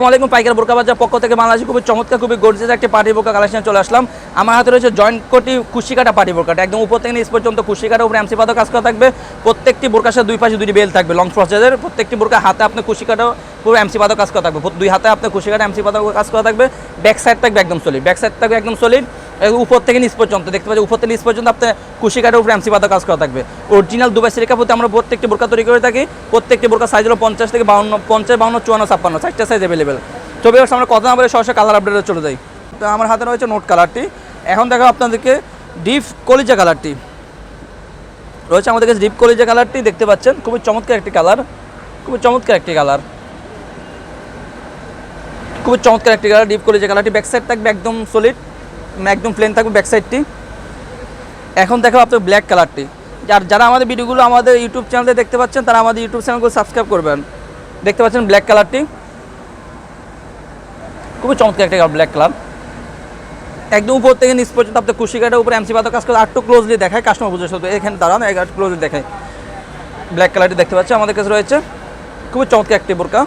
আসসালামু পাইকার বোরকা বাজার পক্ষ থেকে বাংলাদেশে খুবই চমৎকার খুবই গর্জিয়াস একটি পার্টি বোরকা কালেকশন চলে আসলাম। আমার হাতে রয়েছে জয়েন্ট কোটি কুশিকাটা পার্টি বোরকাটা, একদম উপর থেকে নিচ পর্যন্ত কুশিকাটার উপরে এমসি পাতা কাজ করা থাকবে। প্রত্যেকটি বোরকার সাথে দুই পাশে দুটি বেল থাকবে লং ফ্রস্টের। প্রত্যেকটি বোরকা হাতে আপনার কুশিকাটা পুরো এমসি পাতা কাজ করা থাকবে, দুই হাতে আপনার কুশিকাটা এমসি পাতা কাজ করা থাকবে। ব্যাক সাইড থাকবে একদম সলিড, ব্যাক সাইড থাকবে একদম সলিড। উপর থেকে নিচ পর্যন্ত দেখতে পাচ্ছি, উপর থেকে নিচ পর্যন্ত আপনার কুশিকাটার উপরে এমসি পাতা কাজ করা থাকবে। অরিজিনাল দুবাই সিল্ক কাপড়ে আমরা প্রত্যেকটি বোরকা তৈরি করে থাকি। প্রত্যেকটি বোরকা সাইজ হলো 50 থেকে 52, 50, 52, 54, 56, 4টা সাইজ অ্যাভেলেবেল। তবে আমরা কথা না বলে সরাসরি কালার আপডেটে চলে যাই। তো আমার হাতে রয়েছে নোট কালারটি। এখন দেখো আপনাদেরকে ডিপ কলিজা কালারটি রয়েছে আমাদের কাছে। ডিপ কলিজা কালারটি দেখতে পাচ্ছেন, খুবই চমৎকার একটি কালার, খুবই চমৎকার একটি কালার, খুবই চমৎকার একটি কালার। ডিপ কলিজা কালারটি ব্যাক সাইড থাকবে একদম সলিড, একদম প্লেন থাকবে ব্যাক সাইডটি। এখন দেখো আপনার ব্ল্যাক কালারটি। যারা আমাদের ভিডিওগুলো আমাদের ইউটিউব চ্যানেলে দেখতে পাচ্ছেন তারা আমাদের ইউটিউব চ্যানেলগুলো সাবস্ক্রাইব করবেন। দেখতে পাচ্ছেন ব্ল্যাক কালারটি, খুবই চমৎকার একটা ব্ল্যাক কালার। একদম উপর থেকে নিচ পর্যন্ত আপনার কুশিকাটার উপরে এমসি পাতা কাজ করে। আরেকটু ক্লোজলি দেখায়, কাস্টমার বুঝে শুধু এখানে দাঁড়ান, একটু ক্লোজলি দেখায়। ব্ল্যাক কালারটি দেখতে পাচ্ছেন আমাদের কাছে রয়েছে, খুবই চমৎকার একটি বোরকা।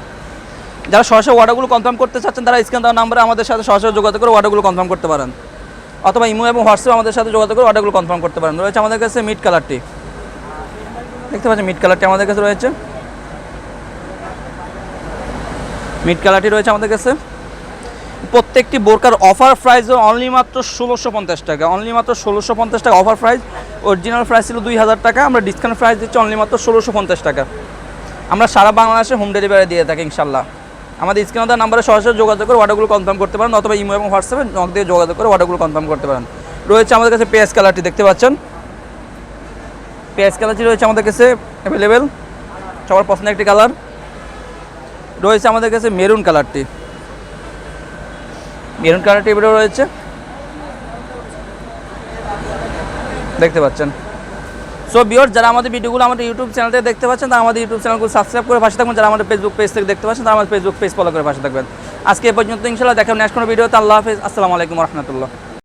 যারা সরাসরি অর্ডারগুলো কনফার্ম করতে চাচ্ছেন তারা স্ক্রিন দেওয়া নাম্বারে আমাদের সাথে সরাসরি যোগাযোগ করে অর্ডারগুলো কনফার্ম করতে পারেন, অথবা ইমো এবং হোয়াটসঅ্যাপে আমাদের সাথে যোগাযোগ করে অর্ডারগুলো কনফার্ম করতে পারেন। রয়েছে আমাদের কাছে মিড কালারটি, দেখতে পাচ্ছেন মিড কালারটি আমাদের কাছে রয়েছে। মিড কালারটি রয়েছে আমাদের কাছে। প্রত্যেকটি বোরকার অফার প্রাইস অনলি মাত্র 1650 টাকা, অনলি মাত্র 1650 টাকা অফার প্রাইস। অরিজিনাল প্রাইস ছিল 2000 টাকা, আমরা ডিসকাউন্ট প্রাইস দিচ্ছি অনলি মাত্র 1650 টাকা। আমরা সারা বাংলাদেশে হোম ডেলিভারি দিয়ে থাকি ইনশাল্লাহ। আমাদের স্ক্রিনে দেওয়া নাম্বারে সরাসরি যোগাযোগ করে অর্ডারগুলো কনফার্ম করতে পারেন, অথবা ইমো এবং হোয়াটসঅ্যাপে নক দিয়ে যোগাযোগ করে অর্ডারগুলো কনফার্ম করতে পারেন। রয়েছে আমাদের কাছে পেঁয়াজ কালারটি, দেখতে পাচ্ছেন পেঁয়াজ কালারটি রয়েছে আমাদের কাছে অ্যাভেলেবেল, সবার পছন্দের একটি কালার। রয়েছে আমাদের কাছে মেরুন কালারটি, মেরুন কালারটি এবারে রয়েছে, দেখতে পাচ্ছেন। সো ভিউয়ার্স, যারা আমাদের ভিডিওগুলো আমাদের ইউটিউব চ্যানেল থেকে দেখতে পাচ্ছেন তারা আমাদের ইউটিউব চ্যানেলগুলো সাবস্ক্রাইব করে পাশে থাকবেন। যারা আমাদের ফেসবুক পেজ থেকে দেখতে পাচ্ছেন তারা আমাদের ফেসবুক পেজ ফলো করে পাশে থাকবেন। আজকে এ পর্যন্ত ইনশাআল্লাহ দেখা নেক্সট কোনো ভিডিওতে। আল্লাহ হাফেজ, আসসালামু আলাইকুম ওয়া রাহমাতুল্লাহ।